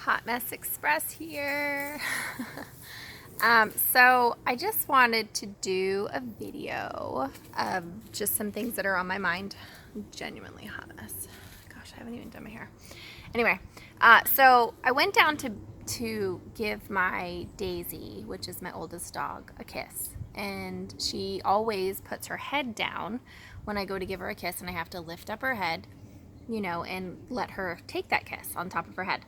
Hot Mess Express here. So I just wanted to do a video of just some things that are on my mind. Genuinely hot mess. Gosh, I haven't even done my hair. Anyway, so I went down to give my Daisy, which is my oldest dog, a kiss. And she always puts her head down when I go to give her a kiss, and I have to lift up her head, and let her take that kiss on top of her head.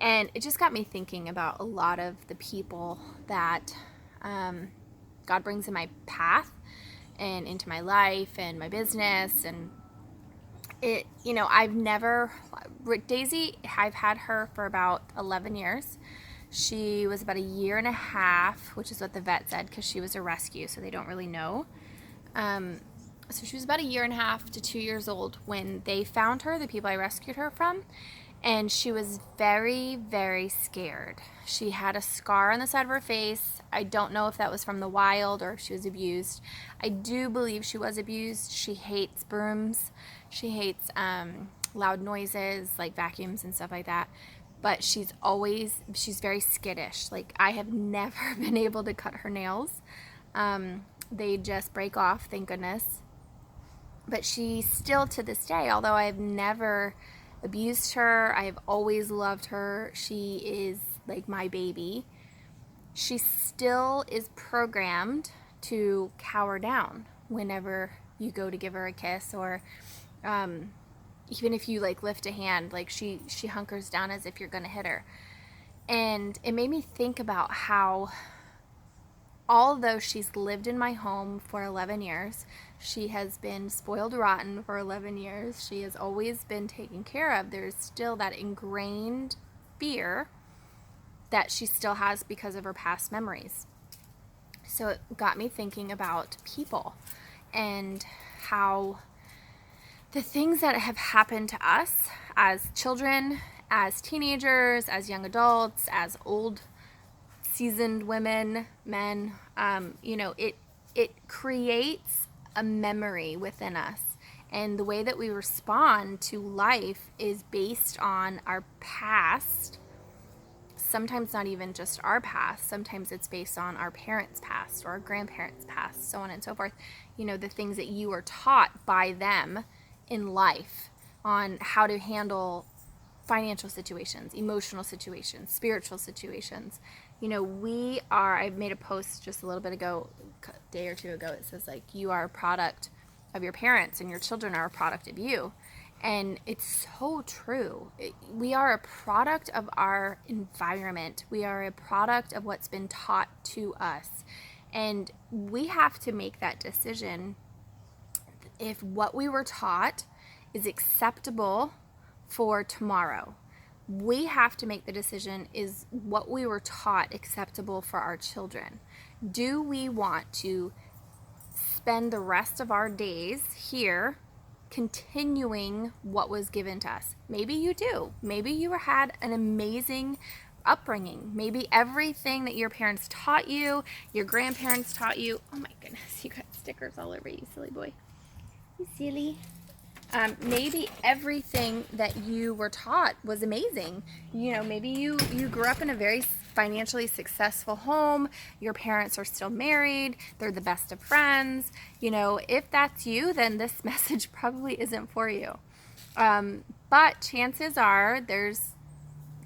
And it just got me thinking about a lot of the people that God brings in my path and into my life and my business. And Daisy, I've had her for about 11 years. She was about a year and a half, which is what the vet said, because she was a rescue, so they don't really know. So she was about a year and a half to 2 years old when they found her, the people I rescued her from, and she was very, very scared. She had a scar on the side of her face. I don't know if that was from the wild or if she was abused. I do believe she was abused. She hates brooms. She hates loud noises like vacuums and stuff like that. But she's very skittish. Like, I have never been able to cut her nails. They just break off, thank goodness. But she still, to this day, although I've never abused her, I have always loved her, she is like my baby, she still is programmed to cower down whenever you go to give her a kiss, or even if you lift a hand, she hunkers down as if you're gonna hit her. And it made me think about how, although she's lived in my home for 11 years, she has been spoiled rotten for 11 years, she has always been taken care of, there's still that ingrained fear that she still has because of her past memories. So it got me thinking about people and how the things that have happened to us as children, as teenagers, as young adults, as old seasoned women, men, it creates a memory within us. And the way that we respond to life is based on our past. Sometimes not even just our past. Sometimes it's based on our parents' past or our grandparents' past, so on and so forth. The things that you were taught by them in life on how to handle financial situations, emotional situations, spiritual situations. I made a post just a little bit ago, a day or two ago, it says you are a product of your parents and your children are a product of you. And it's so true. We are a product of our environment. We are a product of what's been taught to us. And we have to make that decision if what we were taught is acceptable for tomorrow. We have to make the decision, is what we were taught acceptable for our children? Do we want to spend the rest of our days here continuing what was given to us? Maybe you do. Maybe you had an amazing upbringing. Maybe everything that your parents taught you, your grandparents taught you. Oh my goodness, you got stickers all over you, silly boy. You silly. Maybe everything that you were taught was amazing. Maybe you grew up in a very financially successful home. Your parents are still married. They're the best of friends. If that's you, then this message probably isn't for you. But chances are there's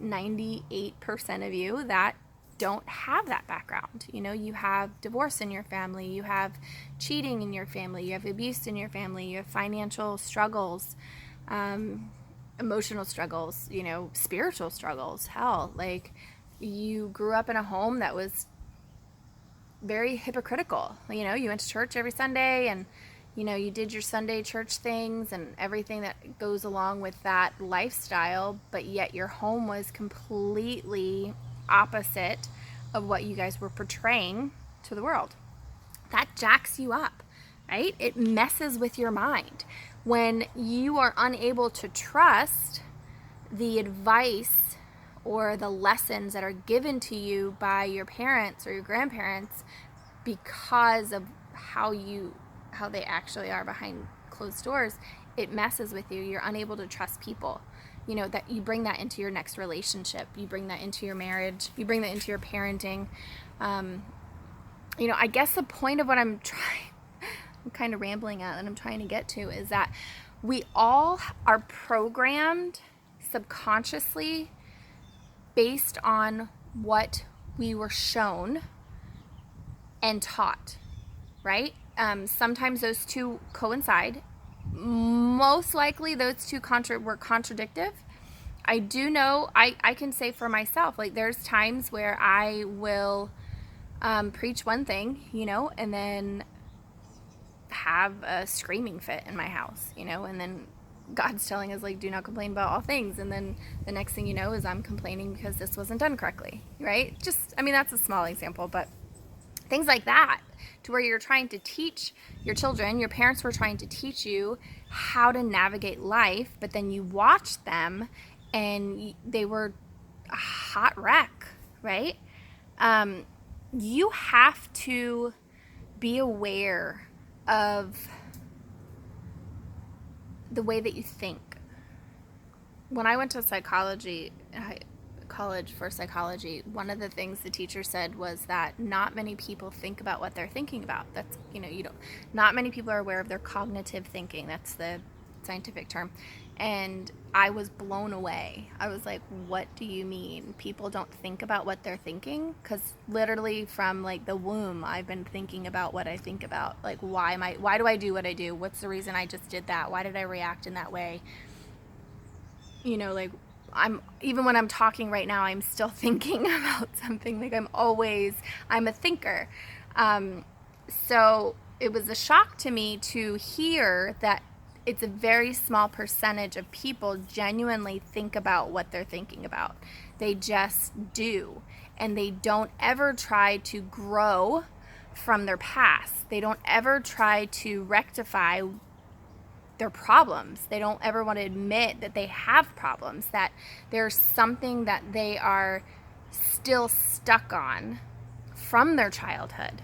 98% of you that don't have that background. You have divorce in your family, you have cheating in your family, you have abuse in your family, you have financial struggles, emotional struggles, spiritual struggles. Hell, you grew up in a home that was very hypocritical. You went to church every Sunday, and you did your Sunday church things and everything that goes along with that lifestyle, but yet your home was completely opposite of what you guys were portraying to the world. That jacks you up, right? It messes with your mind when you are unable to trust the advice or the lessons that are given to you by your parents or your grandparents because of how they actually are behind closed doors. It messes with you. You're unable to trust people. that you bring that into your next relationship. You bring that into your marriage. You bring that into your parenting. I guess the point of what I'm kind of rambling at and I'm trying to get to is that we all are programmed subconsciously based on what we were shown and taught, right? Sometimes those two coincide. Most likely those two were contradictive. I do know, I can say for myself, like there's times where I will preach one thing, and then have a screaming fit in my house, and then God's telling us, like, do not complain about all things. And then the next thing you know is I'm complaining because this wasn't done correctly, right? That's a small example, but things like that, to where you're trying to teach your children, your parents were trying to teach you how to navigate life, but then you watch them and they were a hot wreck, right? You have to be aware of the way that you think. When I went to college for psychology, one of the things the teacher said was that not many people think about what they're thinking about. That's, not many people are aware of their cognitive thinking. That's the scientific term. And I was blown away. I was like, what do you mean? People don't think about what they're thinking? Because literally from like the womb, I've been thinking about what I think about. Like, why do I do what I do? What's the reason I just did that? Why did I react in that way? Even when I'm talking right now, I'm still thinking about something. Like I'm a thinker. So it was a shock to me to hear that it's a very small percentage of people genuinely think about what they're thinking about. They just do. And they don't ever try to grow from their past. They don't ever try to rectify their problems. They don't ever want to admit that they have problems, that there's something that they are still stuck on from their childhood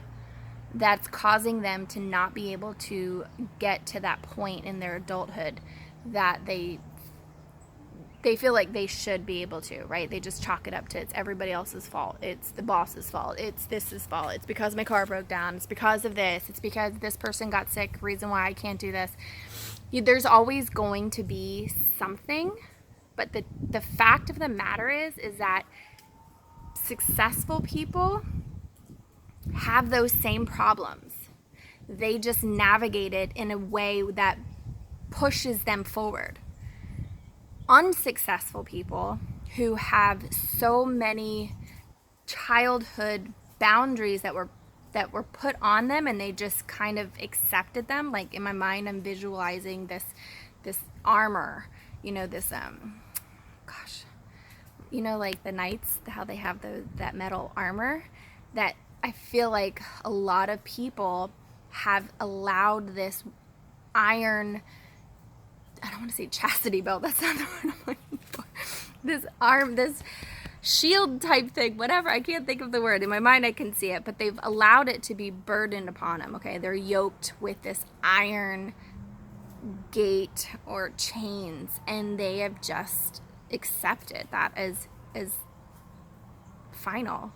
that's causing them to not be able to get to that point in their adulthood that they feel like they should be able to, right? They just chalk it up to it's everybody else's fault. It's the boss's fault. It's this's fault. It's because my car broke down. It's because of this. It's because this person got sick. Reason why I can't do this. There's always going to be something, but the fact of the matter is that successful people have those same problems. They just navigate it in a way that pushes them forward. Unsuccessful people who have so many childhood boundaries that were put on them and they just kind of accepted them. Like in my mind, I'm visualizing this armor, like the knights, how they have that metal armor, that I feel like a lot of people have allowed this iron, I don't want to say chastity belt, that's not the word I'm looking for, this shield type thing, whatever, I can't think of the word. In my mind I can see it, but they've allowed it to be burdened upon them, okay? They're yoked with this iron gate or chains, and they have just accepted that as final,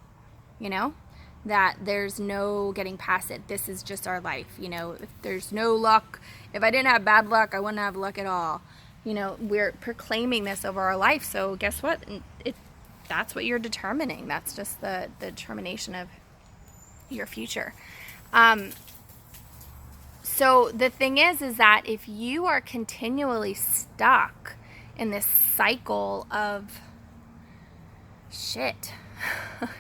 that there's no getting past it. This is just our life, if there's no luck, if I didn't have bad luck, I wouldn't have luck at all. We're proclaiming this over our life. So guess what? That's what you're determining. That's just the determination of your future. So the thing is that if you are continually stuck in this cycle of shit, right?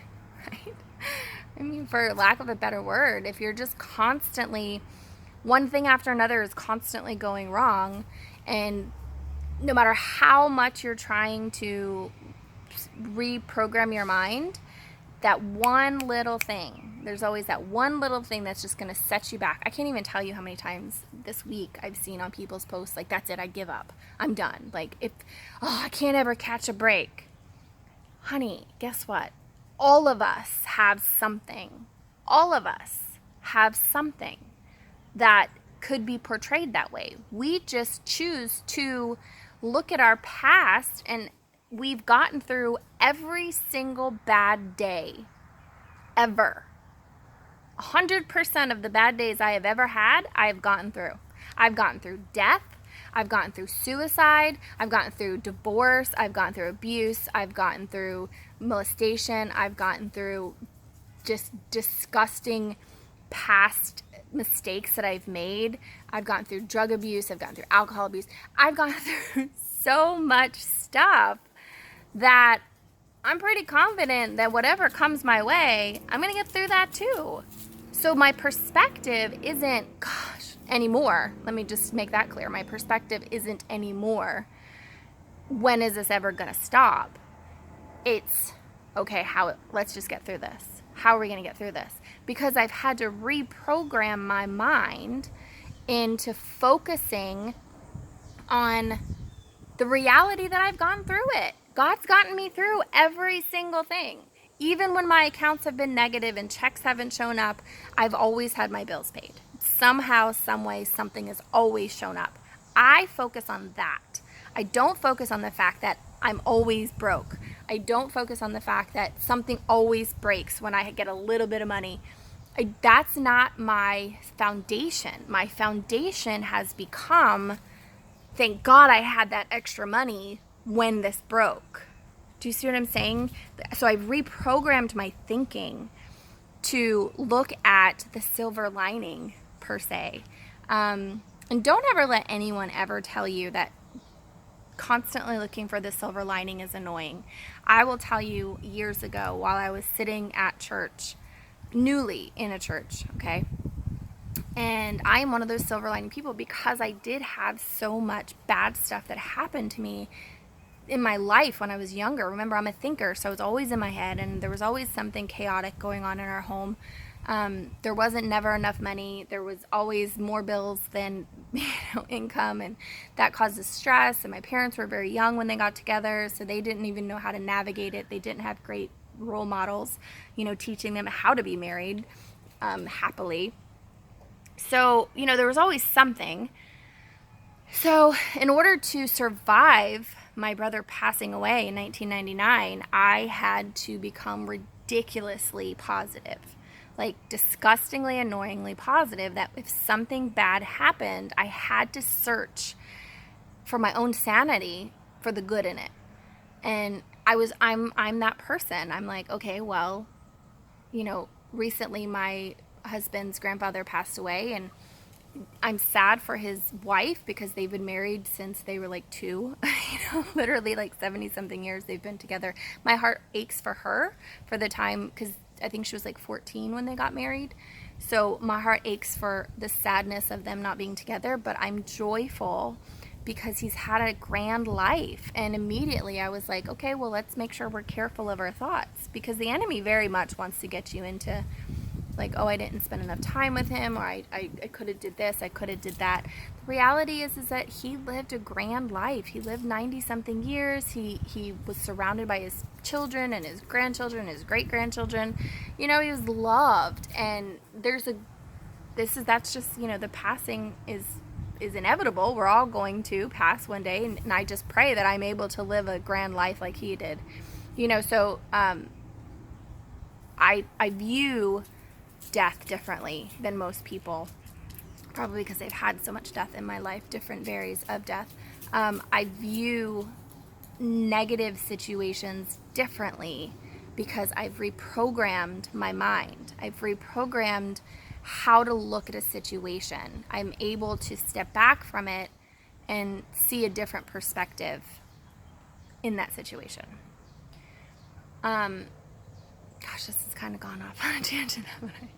For lack of a better word, if you're just constantly, one thing after another is constantly going wrong, and no matter how much you're trying to reprogram your mind, that one little thing, there's always that one little thing that's just going to set you back. I can't even tell you how many times this week I've seen on people's posts, like, that's it, I give up, I'm done. Like, I can't ever catch a break. Honey, guess what? All of us have something. All of us have something that could be portrayed that way. We just choose to look at our past, and we've gotten through every single bad day ever. 100% of the bad days I have ever had, I have gotten through. I've gotten through death. I've gotten through suicide. I've gotten through divorce. I've gotten through abuse. I've gotten through molestation. I've gotten through just disgusting past mistakes that I've made. I've gone through drug abuse. I've gone through alcohol abuse. I've gone through so much stuff that I'm pretty confident that whatever comes my way, I'm going to get through that too. So my perspective isn't, anymore. Let me just make that clear. My perspective isn't anymore, when is this ever going to stop? It's, okay, let's just get through this. How are we going to get through this? Because I've had to reprogram my mind into focusing on the reality that I've gone through it. God's gotten me through every single thing. Even when my accounts have been negative and checks haven't shown up, I've always had my bills paid. Somehow, some way, something has always shown up. I focus on that. I don't focus on the fact that I'm always broke. I don't focus on the fact that something always breaks when I get a little bit of money. That's not my foundation. My foundation has become, thank God I had that extra money when this broke. Do you see what I'm saying? So I've reprogrammed my thinking to look at the silver lining, per se. And don't ever let anyone ever tell you that constantly looking for the silver lining is annoying. I will tell you, years ago, while I was sitting at church, newly in a church, okay? And I am one of those silver lining people because I did have so much bad stuff that happened to me in my life when I was younger. Remember, I'm a thinker, so it's always in my head, and there was always something chaotic going on in our home. There wasn't never enough money. There was always more bills than income, and that causes stress. And my parents were very young when they got together, so they didn't even know how to navigate it. They didn't have great role models, teaching them how to be married happily. So, there was always something. So in order to survive my brother passing away in 1999, I had to become ridiculously positive, like disgustingly, annoyingly positive, that if something bad happened, I had to search for my own sanity for the good in it. And I'm that person. I'm like, okay, well, recently my husband's grandfather passed away, and I'm sad for his wife because they've been married since they were like 2, literally like 70 something years they've been together. My heart aches for her for the time, because I think she was like 14 when they got married. So my heart aches for the sadness of them not being together, but I'm joyful because he's had a grand life. And immediately I was like, okay, well, let's make sure we're careful of our thoughts, because the enemy very much wants to get you into like, oh, I didn't spend enough time with him, or I could have did this, I could have did that. The reality is that he lived a grand life. He lived 90 something years. He was surrounded by his children and his grandchildren, his great grandchildren. He was loved. And that's just, the passing is inevitable. We're all going to pass one day, and I just pray that I'm able to live a grand life like he did. So I view death differently than most people, probably because they've had so much death in my life, different varies of death. I view negative situations differently because I've reprogrammed my mind. I've reprogrammed how to look at a situation. I'm able to step back from it and see a different perspective in that situation. Gosh, this has kind of gone off on a tangent, haven't I?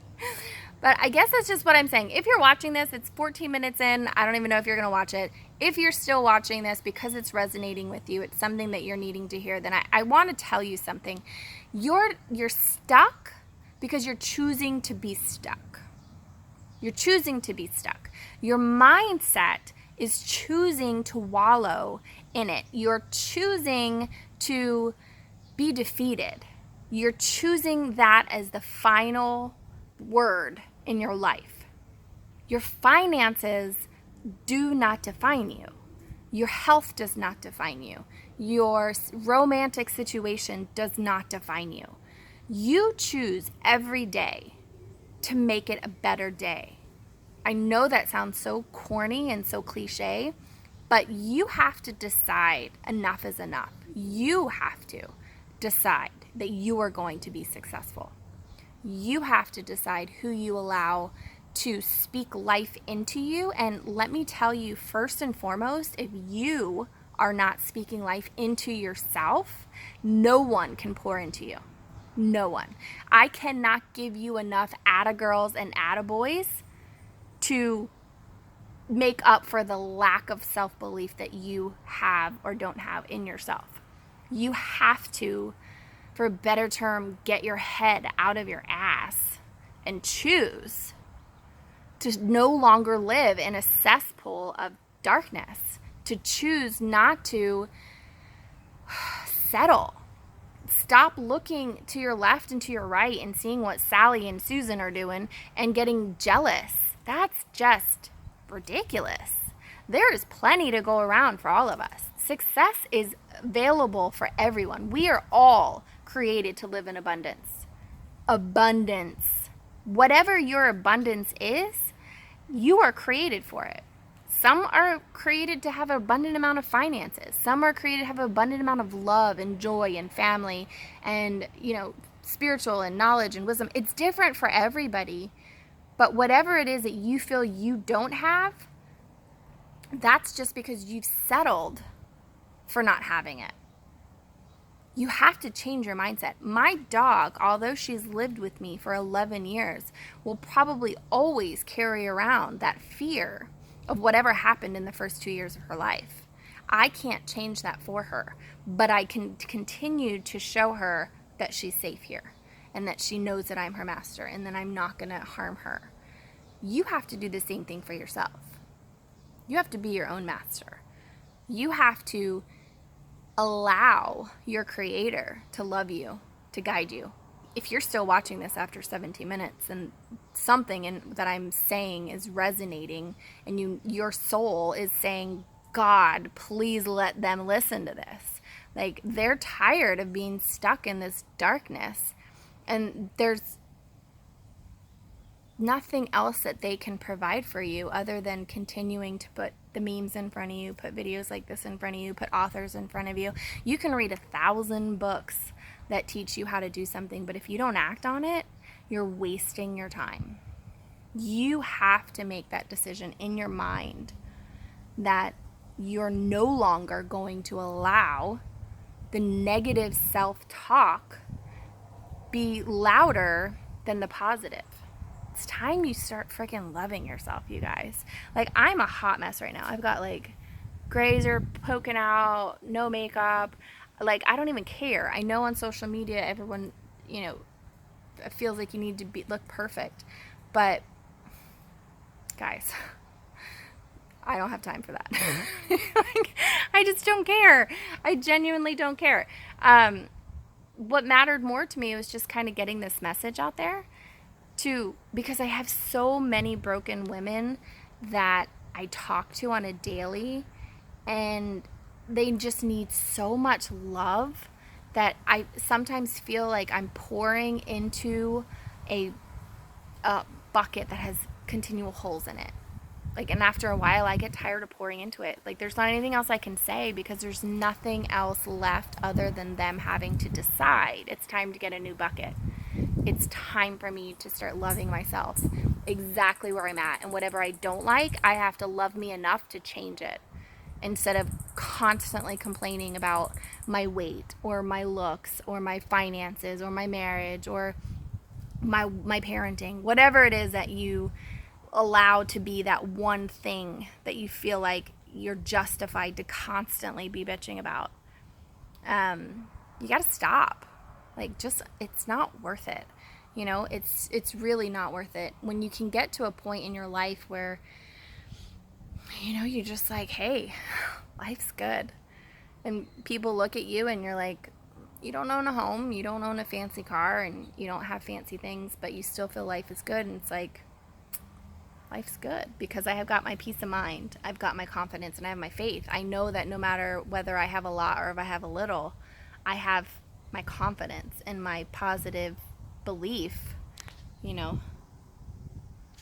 But I guess that's just what I'm saying. If you're watching this, it's 14 minutes in. I don't even know if you're going to watch it. If you're still watching this because it's resonating with you, it's something that you're needing to hear, then I want to tell you something. You're stuck because you're choosing to be stuck. You're choosing to be stuck. Your mindset is choosing to wallow in it. You're choosing to be defeated. You're choosing that as the final word in your life. Your finances do not define you. Your health does not define you. Your romantic situation does not define you. You choose every day to make it a better day. I know that sounds so corny and so cliche, but you have to decide enough is enough. You have to decide that you are going to be successful. You have to decide who you allow to speak life into you. And let me tell you, first and foremost, if you are not speaking life into yourself, no one can pour into you. No one. I cannot give you enough atta-girls and atta-boys to make up for the lack of self-belief that you have or don't have in yourself. You have to, for a better term, get your head out of your ass and choose to no longer live in a cesspool of darkness, to choose not to settle. Stop looking to your left and to your right and seeing what Sally and Susan are doing and getting jealous. That's just ridiculous. There is plenty to go around for all of us. Success is available for everyone. We are all created to live in abundance. Abundance. Whatever your abundance is, you are created for it. Some are created to have an abundant amount of finances. Some are created to have an abundant amount of love and joy and family and, spiritual and knowledge and wisdom. It's different for everybody. But whatever it is that you feel you don't have, that's just because you've settled for not having it. You have to change your mindset. My dog, although she's lived with me for 11 years, will probably always carry around that fear of whatever happened in the first 2 years of her life. I can't change that for her, but I can continue to show her that she's safe here and that she knows that I'm her master and that I'm not going to harm her. You have to do the same thing for yourself. You have to be your own master. You have to allow your creator to love you, to guide you. If you're still watching this after 17 minutes and something that I'm saying is resonating and your soul is saying, God, please let them listen to this. Like, they're tired of being stuck in this darkness, and there's nothing else that they can provide for you other than continuing to put the memes in front of you, put videos like this in front of you, put authors in front of you. You can read 1,000 books that teach you how to do something, but if you don't act on it, you're wasting your time. You have to make that decision in your mind that you're no longer going to allow the negative self-talk be louder than the positive. It's time you start freaking loving yourself, you guys. Like, I'm a hot mess right now. I've got grays are poking out, no makeup. I don't even care. I know on social media everyone, feels like you need to look perfect. But guys, I don't have time for that. I just don't care. I genuinely don't care. What mattered more to me was just kind of getting this message out there because I have so many broken women that I talk to on a daily, and they just need so much love that I sometimes feel like I'm pouring into a bucket that has continual holes in it. And after a while, I get tired of pouring into it. There's not anything else I can say because there's nothing else left other than them having to decide it's time to get a new bucket. It's time for me to start loving myself exactly where I'm at. And whatever I don't like, I have to love me enough to change it instead of constantly complaining about my weight or my looks or my finances or my marriage or my parenting. Whatever it is that you allow to be that one thing that you feel like you're justified to constantly be bitching about. You got to stop. It's not worth it. It's really not worth it. When you can get to a point in your life where, you're just like, hey, life's good. And people look at you and you're like, you don't own a home, you don't own a fancy car, and you don't have fancy things, but you still feel life is good. And it's like, life's good because I have got my peace of mind. I've got my confidence and I have my faith. I know that no matter whether I have a lot or if I have a little, I have my confidence and my positive belief, you know.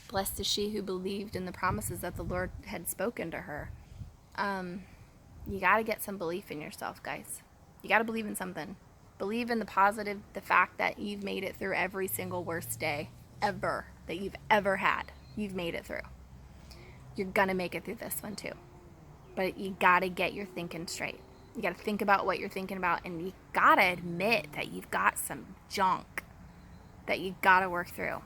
Blessed is she who believed in the promises that the Lord had spoken to her. You got to get some belief in yourself, guys. You got to believe in something. Believe in the positive, the fact that you've made it through every single worst day ever that you've ever had. You've made it through. You're going to make it through this one too. But you got to get your thinking straight. You got to think about what you're thinking about, and you got to admit that you've got some junk that you got to work through.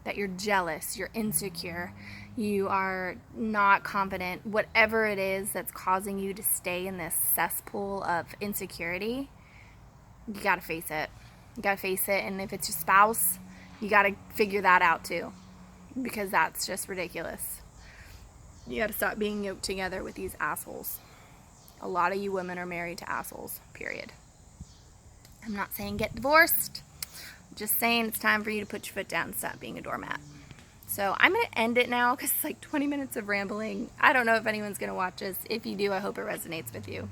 That you're jealous, you're insecure, you are not confident, whatever it is that's causing you to stay in this cesspool of insecurity, you gotta face it. You gotta face it, and if it's your spouse, you gotta figure that out too, because that's just ridiculous. You gotta stop being yoked together with these assholes. A lot of you women are married to assholes, period. I'm not saying get divorced. Just saying it's time for you to put your foot down and stop being a doormat. So I'm going to end it now because it's like 20 minutes of rambling. I don't know if anyone's going to watch this. If you do, I hope it resonates with you.